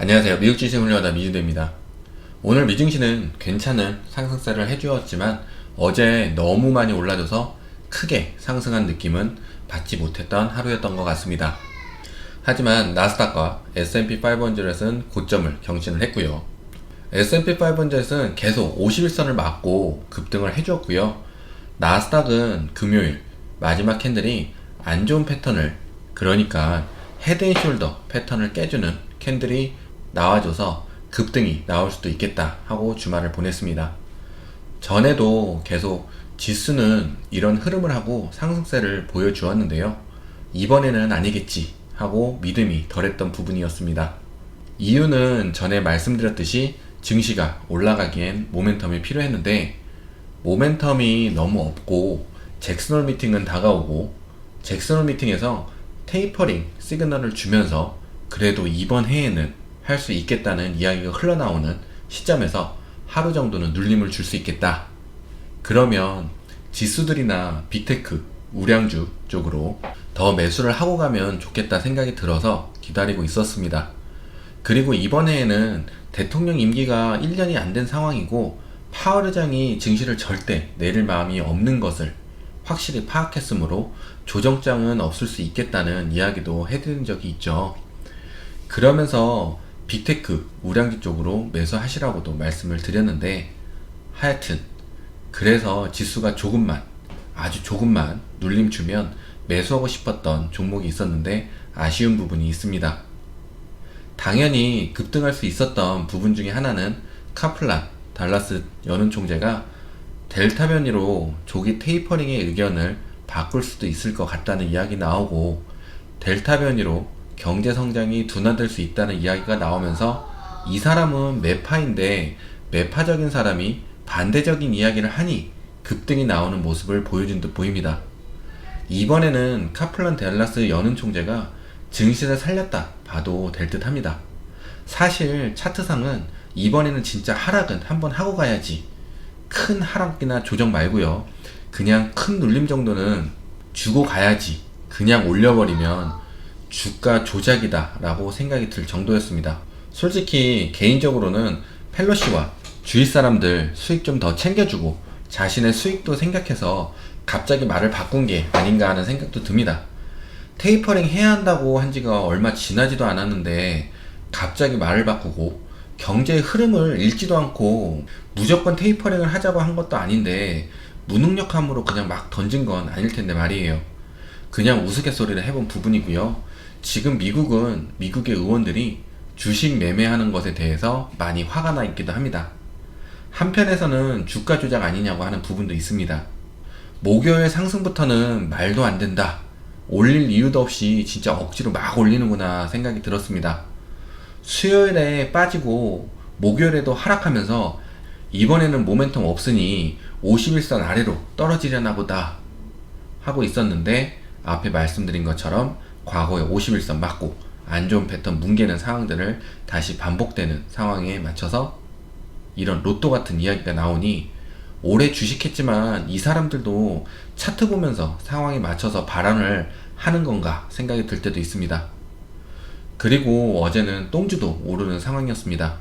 안녕하세요. 미국 주식 훈련하다 미주대입니다. 오늘 미증시는 괜찮은 상승세를 해주었지만 어제 너무 많이 올라줘서 크게 상승한 느낌은 받지 못했던 하루였던 것 같습니다. 하지만 나스닥과 S&P 500은 고점을 경신을 했고요. S&P 500은 계속 51선을 맞고 급등을 해주었고요. 나스닥은 금요일 마지막 캔들이 안 좋은 패턴을, 그러니까 헤드앤숄더 패턴을 깨주는 캔들이 나와줘서 급등이 나올 수도 있겠다 하고 주말을 보냈습니다. 전에도 계속 지수는 이런 흐름을 하고 상승세를 보여주었는데요. 이번에는 아니겠지 하고 믿음이 덜했던 부분이었습니다. 이유는 전에 말씀드렸듯이 증시가 올라가기엔 모멘텀이 필요했는데 모멘텀이 너무 없고 잭슨홀 미팅은 다가오고 잭슨홀 미팅에서 테이퍼링 시그널을 주면서 그래도 이번 해에는 할 수 있겠다는 이야기가 흘러나오는 시점에서 하루 정도는 눌림을 줄 수 있겠다. 그러면 지수들이나 빅테크, 우량주 쪽으로 더 매수를 하고 가면 좋겠다 생각이 들어서 기다리고 있었습니다. 그리고 이번 해에는 대통령 임기가 1년이 안 된 상황이고 파월 의장이 증시를 절대 내릴 마음이 없는 것을 확실히 파악했으므로 조정장은 없을 수 있겠다는 이야기도 해드린 적이 있죠. 그러면서 빅테크, 우량주 쪽으로 매수하시라고도 말씀을 드렸는데 하여튼 그래서 지수가 조금만, 아주 조금만 눌림 주면 매수하고 싶었던 종목이 있었는데 아쉬운 부분이 있습니다. 당연히 급등할 수 있었던 부분 중에 하나는 카플란, 달라스 연은 총재가 델타 변이로 조기 테이퍼링의 의견을 바꿀 수도 있을 것 같다는 이야기 나오고 델타 변이로 경제 성장이 둔화될 수 있다는 이야기가 나오면서 이 사람은 매파인데 매파적인 사람이 반대적인 이야기를 하니 급등이 나오는 모습을 보여준 듯 보입니다. 이번에는 카플란 델라스 연은 총재가 증시를 살렸다 봐도 될 듯 합니다. 사실 차트상은 이번에는 진짜 하락은 한번 하고 가야지, 큰 하락이나 조정 말고요, 그냥 큰 눌림 정도는 주고 가야지 그냥 올려버리면 주가 조작이다 라고 생각이 들 정도였습니다. 솔직히 개인적으로는 펠로시와 주위 사람들 수익 좀 더 챙겨주고 자신의 수익도 생각해서 갑자기 말을 바꾼 게 아닌가 하는 생각도 듭니다. 테이퍼링 해야 한다고 한 지가 얼마 지나지도 않았는데 갑자기 말을 바꾸고 경제의 흐름을 읽지도 않고 무조건 테이퍼링을 하자고 한 것도 아닌데 무능력함으로 그냥 막 던진 건 아닐 텐데 말이에요. 그냥 우스갯소리를 해본 부분이고요. 지금 미국의 의원들이 주식 매매하는 것에 대해서 많이 화가 나 있기도 합니다. 한편에서는 주가 조작 아니냐고 하는 부분도 있습니다. 목요일 상승부터는 말도 안 된다, 올릴 이유도 없이 진짜 억지로 막 올리는구나 생각이 들었습니다. 수요일에 빠지고 목요일에도 하락하면서 이번에는 모멘텀 없으니 51선 아래로 떨어지려나 보다 하고 있었는데 앞에 말씀드린 것처럼 과거에 51선 맞고 안 좋은 패턴 뭉개는 상황들을 다시 반복되는 상황에 맞춰서 이런 로또 같은 이야기가 나오니 오래 주식했지만 이 사람들도 차트 보면서 상황에 맞춰서 발언을 하는 건가 생각이 들 때도 있습니다. 그리고 어제는 똥주도 오르는 상황이었습니다.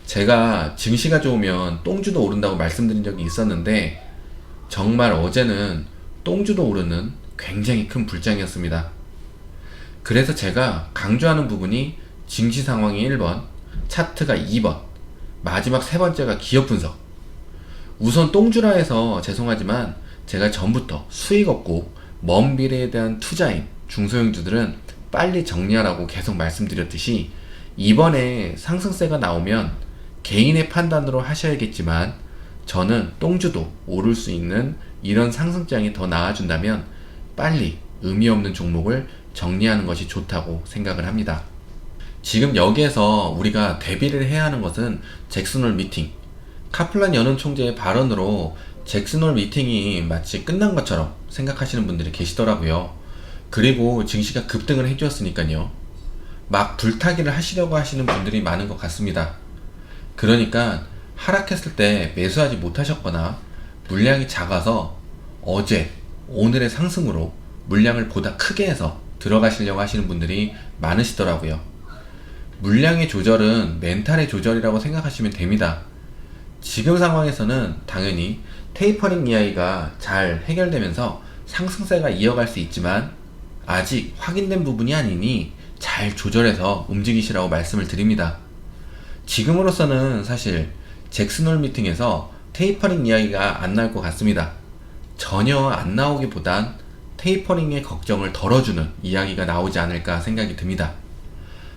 제가 증시가 좋으면 똥주도 오른다고 말씀드린 적이 있었는데 정말 어제는 똥주도 오르는 굉장히 큰 불장이었습니다. 그래서 제가 강조하는 부분이 증시 상황이 1번, 차트가 2번, 마지막 세 번째가 기업 분석. 우선 똥주라 해서 죄송하지만 제가 전부터 수익 없고 먼 미래에 대한 투자인 중소형주들은 빨리 정리하라고 계속 말씀드렸듯이 이번에 상승세가 나오면 개인의 판단으로 하셔야겠지만 저는 똥주도 오를 수 있는 이런 상승장이 더 나와준다면 빨리 의미 없는 종목을 정리하는 것이 좋다고 생각을 합니다. 지금 여기에서 우리가 대비를 해야 하는 것은 잭슨홀 미팅, 카플란 연은 총재의 발언으로 잭슨홀 미팅이 마치 끝난 것처럼 생각하시는 분들이 계시더라고요. 그리고 증시가 급등을 해주었으니까요, 막 불타기를 하시려고 하시는 분들이 많은 것 같습니다. 그러니까 하락했을 때 매수하지 못하셨거나 물량이 작아서 어제, 오늘의 상승으로 물량을 보다 크게 해서 들어가시려고 하시는 분들이 많으시더라고요. 물량의 조절은 멘탈의 조절이라고 생각하시면 됩니다. 지금 상황에서는 당연히 테이퍼링 이야기가 잘 해결되면서 상승세가 이어갈 수 있지만 아직 확인된 부분이 아니니 잘 조절해서 움직이시라고 말씀을 드립니다. 지금으로서는 사실 잭슨홀 미팅에서 테이퍼링 이야기가 안 나올 것 같습니다. 전혀 안 나오기보단 테이퍼링의 걱정을 덜어주는 이야기가 나오지 않을까 생각이 듭니다.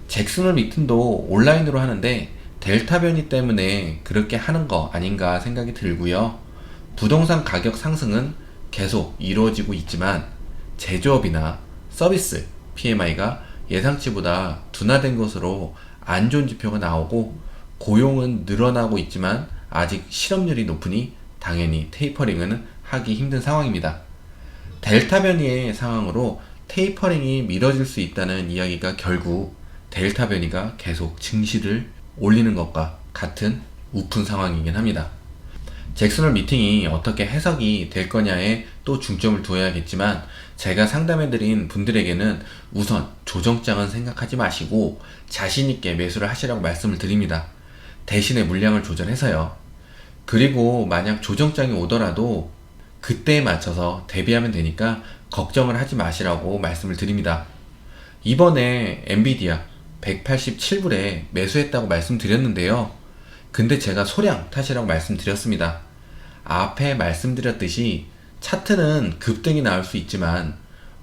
잭슨홀 미팅도 온라인으로 하는데 델타 변이 때문에 그렇게 하는 거 아닌가 생각이 들고요. 부동산 가격 상승은 계속 이루어지고 있지만 제조업이나 서비스 PMI가 예상치보다 둔화된 것으로 안 좋은 지표가 나오고 고용은 늘어나고 있지만 아직 실업률이 높으니 당연히 테이퍼링은 하기 힘든 상황입니다. 델타 변이의 상황으로 테이퍼링이 미뤄질 수 있다는 이야기가 결국 델타 변이가 계속 증시를 올리는 것과 같은 우픈 상황이긴 합니다. 잭슨홀 미팅이 어떻게 해석이 될 거냐에 또 중점을 두어야겠지만 제가 상담해드린 분들에게는 우선 조정장은 생각하지 마시고 자신있게 매수를 하시라고 말씀을 드립니다. 대신에 물량을 조절해서요. 그리고 만약 조정장이 오더라도 그때에 맞춰서 대비하면 되니까 걱정을 하지 마시라고 말씀을 드립니다. 이번에 엔비디아 187불에 매수했다고 말씀드렸는데요. 근데 제가 소량 탓이라고 말씀드렸습니다. 앞에 말씀드렸듯이 차트는 급등이 나올 수 있지만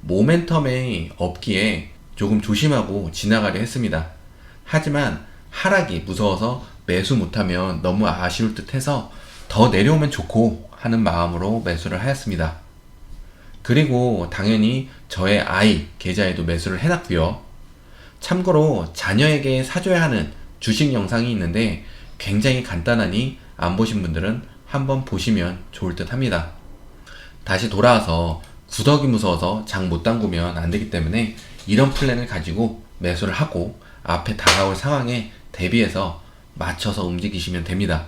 모멘텀의 없기에 조금 조심하고 지나가려 했습니다. 하지만 하락이 무서워서 매수 못하면 너무 아쉬울 듯 해서 더 내려오면 좋고 하는 마음으로 매수를 하였습니다. 그리고 당연히 저의 아이 계좌에도 매수를 해놨고요. 참고로 자녀에게 사줘야 하는 주식 영상이 있는데 굉장히 간단하니 안 보신 분들은 한번 보시면 좋을 듯 합니다. 다시 돌아와서 구더기 무서워서 장 못 담그면 안 되기 때문에 이런 플랜을 가지고 매수를 하고 앞에 다가올 상황에 대비해서 맞춰서 움직이시면 됩니다.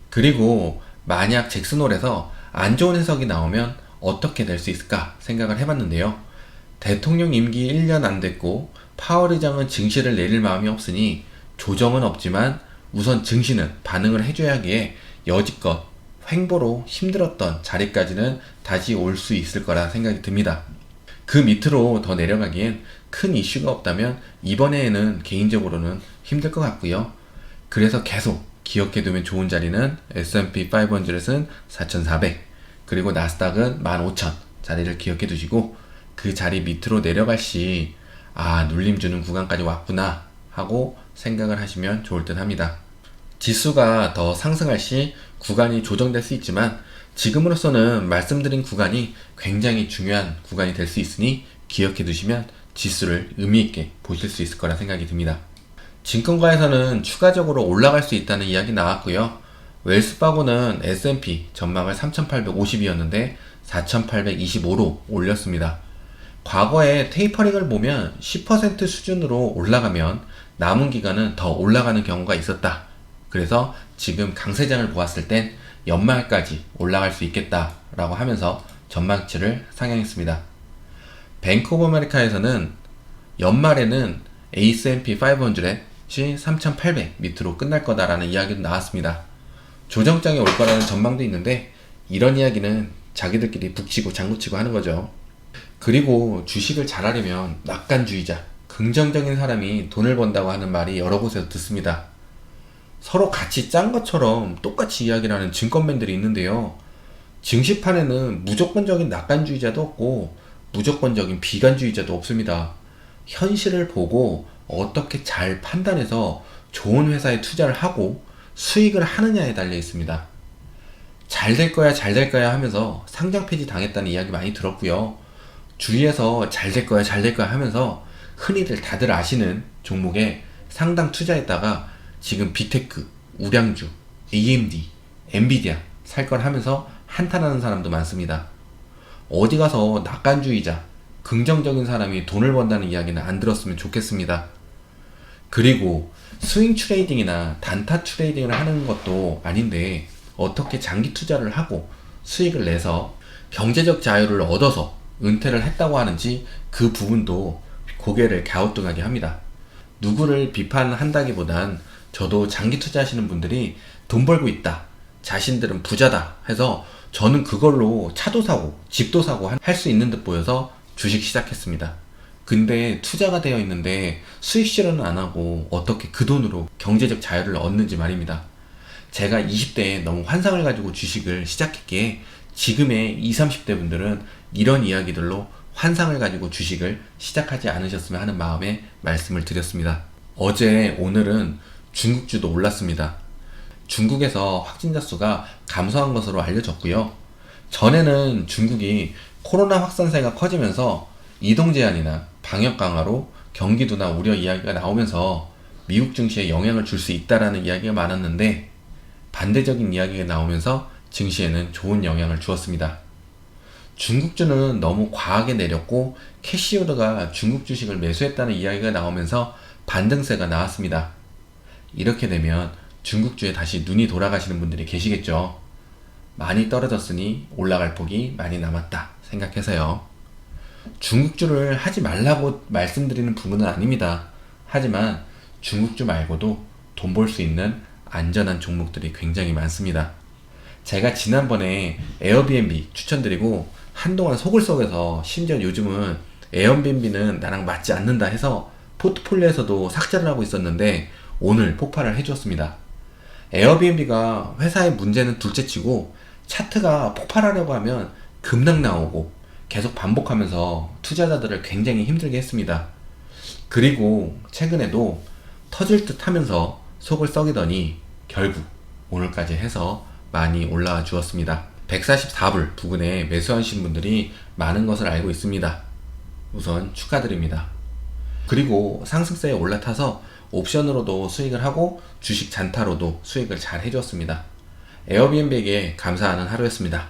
그리고 만약 잭슨홀에서 안 좋은 해석이 나오면 어떻게 될 수 있을까 생각을 해봤는데요. 대통령 임기 1년 안 됐고 파월 의장은 증시를 내릴 마음이 없으니 조정은 없지만 우선 증시는 반응을 해줘야 하기에 여지껏 횡보로 힘들었던 자리까지는 다시 올 수 있을 거라 생각이 듭니다. 그 밑으로 더 내려가기엔 큰 이슈가 없다면 이번에는 개인적으로는 힘들 것 같고요. 그래서 계속 기억해두면 좋은 자리는 S&P 500은 4,400 그리고 나스닥은 15,000 자리를 기억해두시고 그 자리 밑으로 내려갈 시 눌림 주는 구간까지 왔구나 하고 생각을 하시면 좋을 듯 합니다. 지수가 더 상승할 시 구간이 조정될 수 있지만 지금으로서는 말씀드린 구간이 굉장히 중요한 구간이 될 수 있으니 기억해 두시면 지수를 의미있게 보실 수 있을 거라 생각이 듭니다. 증권가에서는 추가적으로 올라갈 수 있다는 이야기 나왔고요. 웰스파고는 S&P 전망을 3,850이었는데 4,825로 올렸습니다. 과거에 테이퍼링을 보면 10% 수준으로 올라가면 남은 기간은 더 올라가는 경우가 있었다. 그래서 지금 강세장을 보았을 땐 연말까지 올라갈 수 있겠다라고 하면서 전망치를 상향했습니다. 뱅크 오브 아메리카에서는 연말에는 S&P 500이 3,800 밑으로 끝날 거다라는 이야기도 나왔습니다. 조정장이 올 거라는 전망도 있는데 이런 이야기는 자기들끼리 북치고 장구치고 하는 거죠. 그리고 주식을 잘하려면 낙관주의자, 긍정적인 사람이 돈을 번다고 하는 말이 여러 곳에서 듣습니다. 서로 같이 짠 것처럼 똑같이 이야기를 하는 증권맨들이 있는데요. 증시판에는 무조건적인 낙관주의자도 없고 무조건적인 비관주의자도 없습니다. 현실을 보고 어떻게 잘 판단해서 좋은 회사에 투자를 하고 수익을 하느냐에 달려 있습니다. 잘 될 거야 잘 될 거야 하면서 상장 폐지 당했다는 이야기 많이 들었고요. 주위에서 잘 될 거야 잘 될 거야 하면서 흔히들 다들 아시는 종목에 상당 투자했다가 지금 빅테크, 우량주, AMD, 엔비디아 살 걸 하면서 한탄하는 사람도 많습니다. 어디 가서 낙관주의자, 긍정적인 사람이 돈을 번다는 이야기는 안 들었으면 좋겠습니다. 그리고 스윙 트레이딩이나 단타 트레이딩을 하는 것도 아닌데 어떻게 장기 투자를 하고 수익을 내서 경제적 자유를 얻어서 은퇴를 했다고 하는지 그 부분도 고개를 갸우뚱하게 합니다. 누구를 비판한다기보단 저도 장기 투자하시는 분들이 돈 벌고 있다, 자신들은 부자다 해서 저는 그걸로 차도 사고 집도 사고 할 수 있는 듯 보여서 주식 시작했습니다. 근데 투자가 되어 있는데 수익 실현은 안 하고 어떻게 그 돈으로 경제적 자유를 얻는지 말입니다. 제가 20대에 너무 환상을 가지고 주식을 시작했기에 지금의 20, 30대 분들은 이런 이야기들로 환상을 가지고 주식을 시작하지 않으셨으면 하는 마음에 말씀을 드렸습니다. 어제 오늘은 중국주도 올랐습니다. 중국에서 확진자 수가 감소한 것으로 알려졌고요. 전에는 중국이 코로나 확산세가 커지면서 이동 제한이나 방역 강화로 경기 둔화 우려 이야기가 나오면서 미국 증시에 영향을 줄 수 있다라는 이야기가 많았는데 반대적인 이야기가 나오면서 증시에는 좋은 영향을 주었습니다. 중국주는 너무 과하게 내렸고 캐시오드가 중국 주식을 매수했다는 이야기가 나오면서 반등세가 나왔습니다. 이렇게 되면 중국주에 다시 눈이 돌아가시는 분들이 계시겠죠. 많이 떨어졌으니 올라갈 폭이 많이 남았다 생각해서요. 중국주를 하지 말라고 말씀드리는 부분은 아닙니다. 하지만 중국주 말고도 돈 벌 수 있는 안전한 종목들이 굉장히 많습니다. 제가 지난번에 에어비앤비 추천드리고 한동안 속을 썩여서 심지어 요즘은 에어비앤비는 나랑 맞지 않는다 해서 포트폴리오에서도 삭제를 하고 있었는데 오늘 폭발을 해주었습니다. 에어비앤비가 회사의 문제는 둘째치고 차트가 폭발하려고 하면 급락 나오고 계속 반복하면서 투자자들을 굉장히 힘들게 했습니다. 그리고 최근에도 터질 듯 하면서 속을 썩이더니 결국 오늘까지 해서 많이 올라와 주었습니다. 144불 부근에 매수하신 분들이 많은 것을 알고 있습니다. 우선 축하드립니다. 그리고 상승세에 올라타서 옵션으로도 수익을 하고 주식 잔타로도 수익을 잘 해주었습니다. 에어비앤비에게 감사하는 하루였습니다.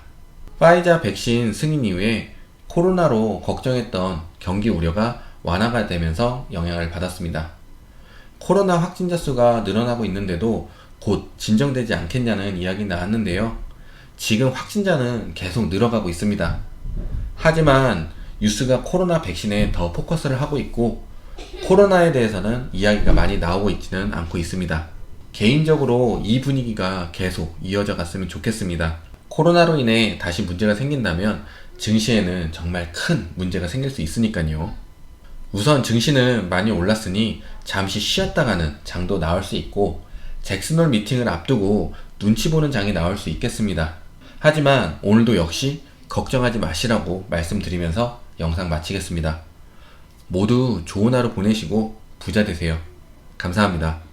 파이자 백신 승인 이후에 코로나로 걱정했던 경기 우려가 완화가 되면서 영향을 받았습니다. 코로나 확진자 수가 늘어나고 있는데도 곧 진정되지 않겠냐는 이야기 나왔는데요. 지금 확진자는 계속 늘어가고 있습니다. 하지만 뉴스가 코로나 백신에 더 포커스를 하고 있고 코로나에 대해서는 이야기가 많이 나오고 있지는 않고 있습니다. 개인적으로 이 분위기가 계속 이어져 갔으면 좋겠습니다. 코로나로 인해 다시 문제가 생긴다면 증시에는 정말 큰 문제가 생길 수 있으니까요. 우선 증시는 많이 올랐으니 잠시 쉬었다가는 장도 나올 수 있고 잭슨홀 미팅을 앞두고 눈치 보는 장이 나올 수 있겠습니다. 하지만 오늘도 역시 걱정하지 마시라고 말씀드리면서 영상 마치겠습니다. 모두 좋은 하루 보내시고 부자 되세요. 감사합니다.